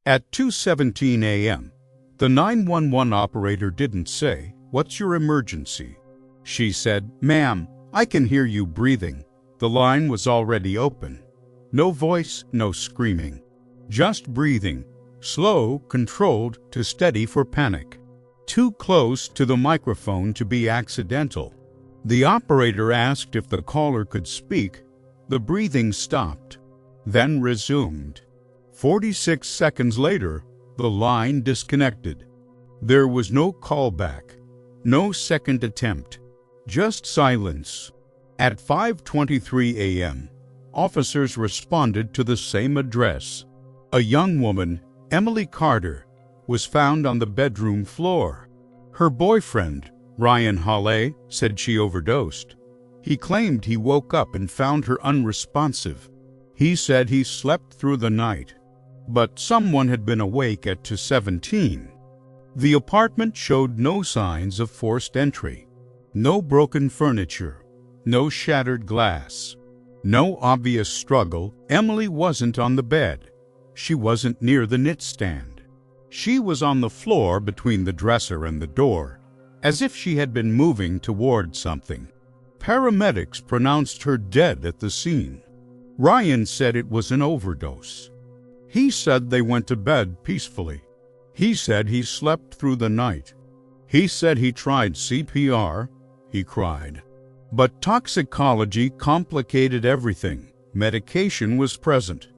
At 2:17 a.m., the 911 operator didn't say, "What's your emergency?" She said, "Ma'am, I can hear you breathing." The line was already open. No voice, no screaming. Just breathing, slow, controlled to steady for panic. Too close to the microphone to be accidental. The operator asked if the caller could speak. The breathing stopped, then resumed. 46 seconds later, the line disconnected. There was no callback, no second attempt, just silence. At 5:23 a.m., officers responded to the same address. A young woman, Emily Carter, was found on the bedroom floor. Her boyfriend, Ryan Hawley, said she overdosed. He claimed he woke up and found her unresponsive. He said he slept through the night, but someone had been awake at 2:17. The apartment showed no signs of forced entry. No broken furniture, no shattered glass, no obvious struggle. Emily wasn't on the bed. She wasn't near the nightstand. She was on the floor between the dresser and the door, as if she had been moving toward something. Paramedics pronounced her dead at the scene. Ryan said it was an overdose. He said they went to bed peacefully. He said he slept through the night. He said he tried CPR. He cried. But toxicology complicated everything. Medication was present,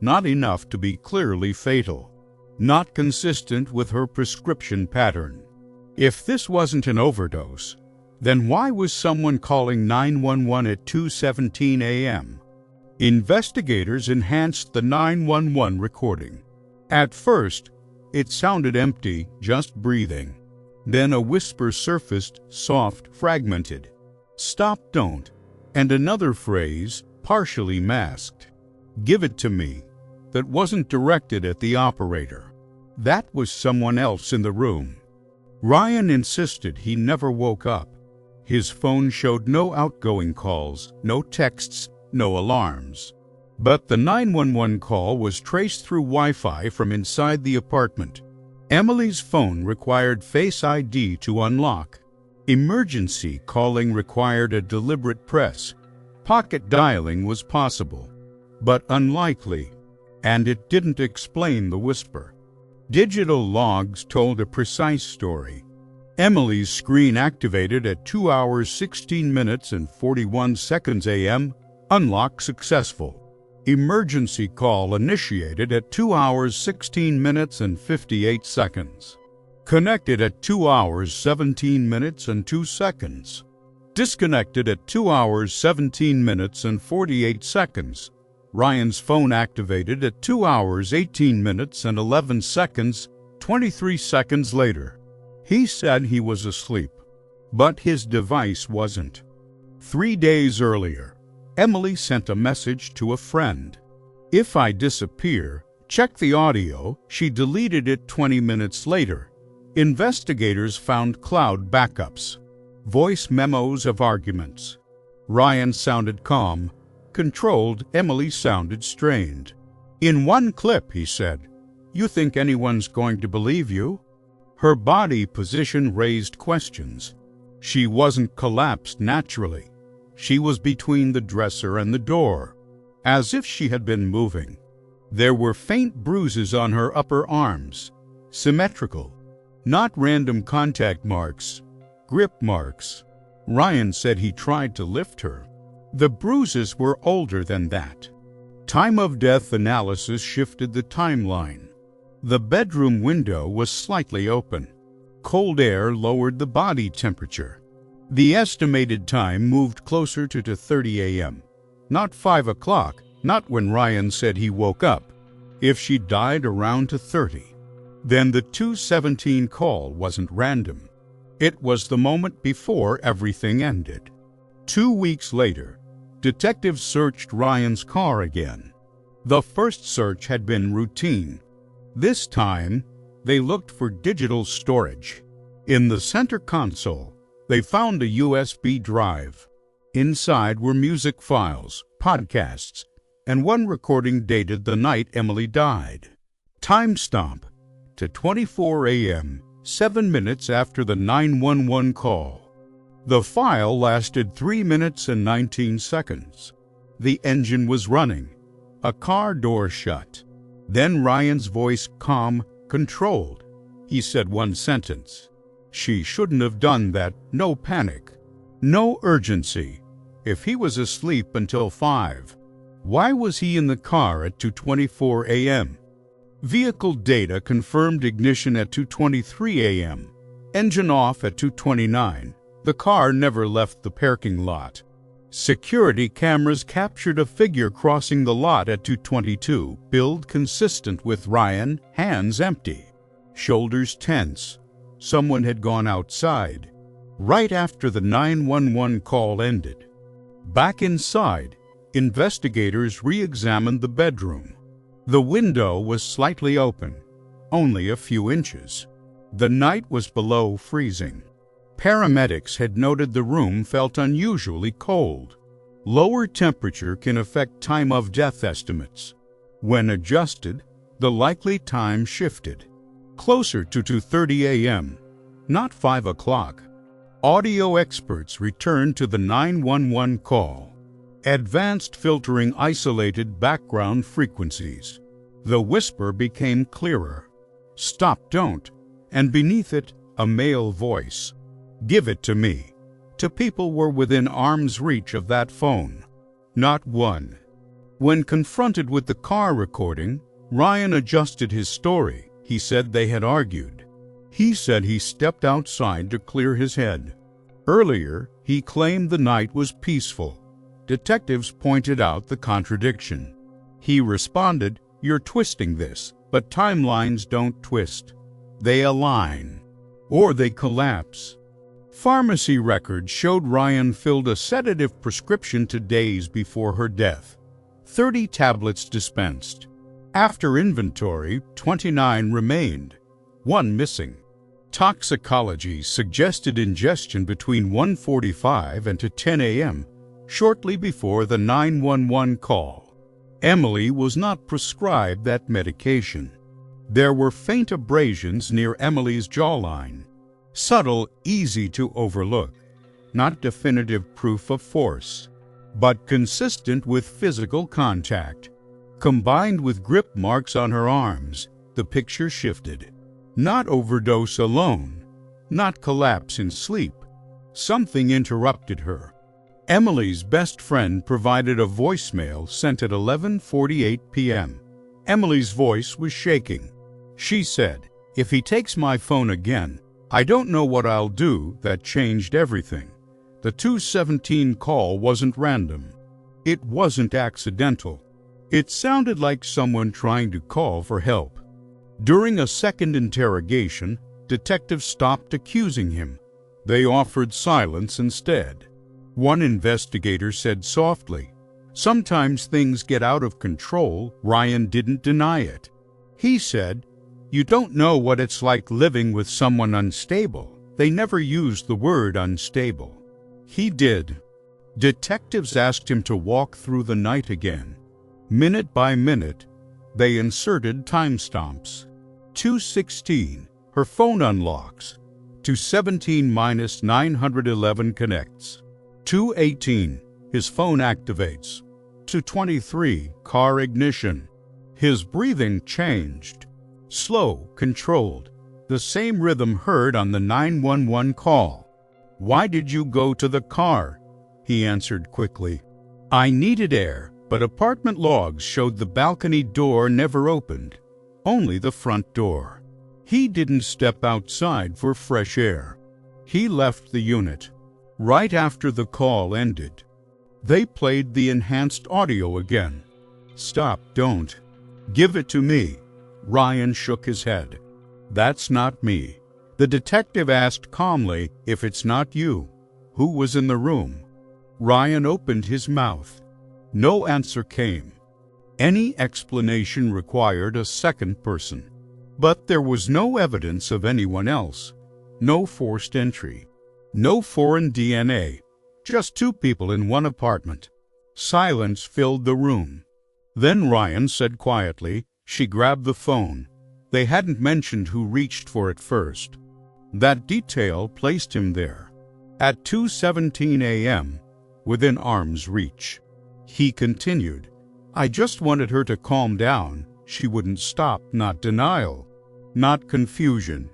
not enough to be clearly fatal, not consistent with her prescription pattern. If this wasn't an overdose, then why was someone calling 911 at 2:17 a.m.? Investigators enhanced the 911 recording. At first, it sounded empty, just breathing. Then a whisper surfaced, soft, fragmented. "Stop, don't," and another phrase, partially masked. "Give it to me," that wasn't directed at the operator. That was someone else in the room. Ryan insisted he never woke up. His phone showed no outgoing calls, no texts, no alarms. But the 911 call was traced through Wi-Fi from inside the apartment. Emily's phone required Face ID to unlock. Emergency calling required a deliberate press. Pocket dialing was possible, but unlikely, and it didn't explain the whisper. Digital logs told a precise story. Emily's screen activated at 2 hours 16 minutes and 41 seconds a.m. Unlock successful. Emergency call initiated at 2 hours 16 minutes and 58 seconds. Connected at 2 hours 17 minutes and 2 seconds. Disconnected at 2 hours 17 minutes and 48 seconds. Ryan's phone activated at 2 hours 18 minutes and 11 seconds, 23 seconds later. He said he was asleep, but his device wasn't. 3 days earlier, Emily sent a message to a friend. "If I disappear, check the audio." She deleted it 20 minutes later. Investigators found cloud backups, voice memos of arguments. Ryan sounded calm, controlled. Emily sounded strained. In one clip, he said, "You think anyone's going to believe you?" Her body position raised questions. She wasn't collapsed naturally. She was between the dresser and the door, as if she had been moving. There were faint bruises on her upper arms, symmetrical, not random contact marks, grip marks. Ryan said he tried to lift her. The bruises were older than that. Time of death analysis shifted the timeline. The bedroom window was slightly open. Cold air lowered the body temperature. The estimated time moved closer to 2:30 a.m. Not 5 o'clock, not when Ryan said he woke up. If she died around 2:30, then the 2:17 call wasn't random. It was the moment before everything ended. 2 weeks later, detectives searched Ryan's car again. The first search had been routine. This time, they looked for digital storage. In the center console, they found a USB drive. Inside were music files, podcasts, and one recording dated the night Emily died. Timestamp to 24 a.m., 7 minutes after the 911 call. The file lasted 3 minutes and 19 seconds. The engine was running. A car door shut. Then Ryan's voice calm, controlled. He said one sentence. She shouldn't have done that. No panic. No urgency. If he was asleep until 5, why was he in the car at 2:24 a.m.? Vehicle data confirmed ignition at 2:23 a.m. Engine off at 2:29. The car never left the parking lot. Security cameras captured a figure crossing the lot at 2:22, build consistent with Ryan, hands empty, shoulders tense. Someone had gone outside. Right after the 911 call ended. Back inside, investigators re-examined the bedroom. The window was slightly open, only a few inches. The night was below freezing. Paramedics had noted the room felt unusually cold. Lower temperature can affect time of death estimates. When adjusted, the likely time shifted. Closer to 2:30 a.m., not 5 o'clock. Audio experts returned to the 911 call. Advanced filtering isolated background frequencies. The whisper became clearer. Stop, don't. And beneath it, a male voice. Give it to me. Two people were within arm's reach of that phone. Not one. When confronted with the car recording, Ryan adjusted his story. He said they had argued. He said he stepped outside to clear his head. Earlier, he claimed the night was peaceful. Detectives pointed out the contradiction. He responded, "You're twisting this, but timelines don't twist. They align. Or they collapse." Pharmacy records showed Ryan filled a sedative prescription 2 days before her death. 30 tablets dispensed. After inventory, 29 remained, 1 missing. Toxicology suggested ingestion between 1:45 and 10 a.m., shortly before the 911 call. Emily was not prescribed that medication. There were faint abrasions near Emily's jawline. Subtle, easy to overlook. Not definitive proof of force, but consistent with physical contact. Combined with grip marks on her arms, the picture shifted. Not overdose alone, not collapse in sleep. Something interrupted her. Emily's best friend provided a voicemail sent at 11:48 p.m. Emily's voice was shaking. She said, "If he takes my phone again, I don't know what I'll do." That changed everything. The 217 call wasn't random. It wasn't accidental. It sounded like someone trying to call for help. During a second interrogation, detectives stopped accusing him. They offered silence instead. One investigator said softly, "Sometimes things get out of control." Ryan didn't deny it. He said, "You don't know what it's like living with someone unstable." They never used the word unstable. He did. Detectives asked him to walk through the night again. Minute by minute, they inserted timestamps. 2:16, her phone unlocks. 2:17-911 connects. 2:18, his phone activates. 2:23, car ignition. His breathing changed. Slow, controlled. The same rhythm heard on the 911 call. "Why did you go to the car?" He answered quickly. "I needed air, but apartment logs showed the balcony door never opened, only the front door." He didn't step outside for fresh air. He left the unit. Right after the call ended, they played the enhanced audio again. "Stop, don't. Give it to me." Ryan shook his head. "That's not me." The detective asked calmly, "If it's not you, who was in the room?" Ryan opened his mouth. No answer came. Any explanation required a second person. But there was no evidence of anyone else. No forced entry. No foreign DNA. Just 2 people in one apartment. Silence filled the room. Then Ryan said quietly, "She grabbed the phone. They hadn't mentioned who reached for it first. That detail placed him there, at 2:17 a.m., within arm's reach. He continued, "I just wanted her to calm down. She wouldn't stop. Not denial, not confusion,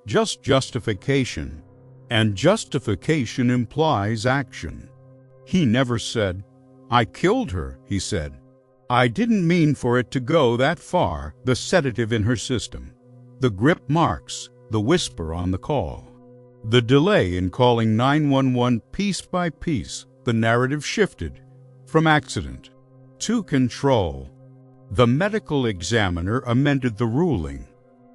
just justification. And justification implies action." He never said, "I killed her," he said. "I didn't mean for it to go that far." The sedative in her system, the grip marks, the whisper on the call, the delay in calling 911 piece by piece, the narrative shifted from accident to control. The medical examiner amended the ruling.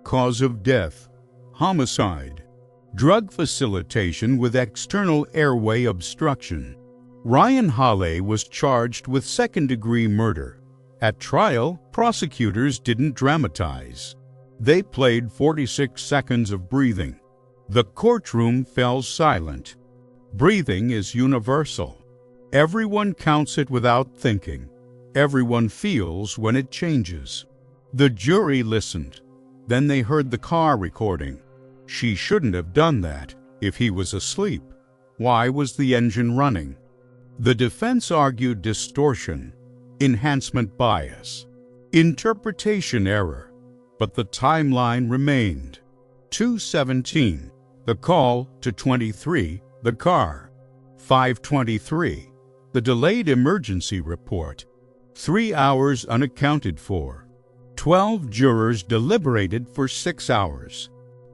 Cause of death, homicide. Drug facilitation with external airway obstruction. Ryan Halley was charged with second-degree murder. At trial, prosecutors didn't dramatize. They played 46 seconds of breathing. The courtroom fell silent. Breathing is universal. Everyone counts it without thinking. Everyone feels when it changes. The jury listened. Then they heard the car recording. She shouldn't have done that if he was asleep. Why was the engine running? The defense argued distortion, enhancement bias, interpretation error, but the timeline remained. 2:17, the call to 23, the car. 5:23, the delayed emergency report. 3 hours unaccounted for. 12 jurors deliberated for 6 hours.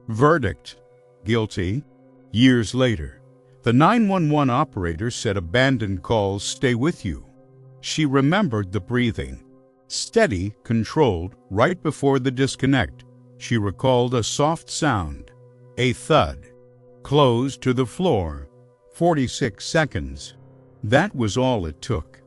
Verdict, guilty. Years later, the 911 operator said abandoned calls stay with you. She remembered the breathing, steady, controlled, right before the disconnect. She recalled a soft sound, a thud, close to the floor, 46 seconds. That was all it took.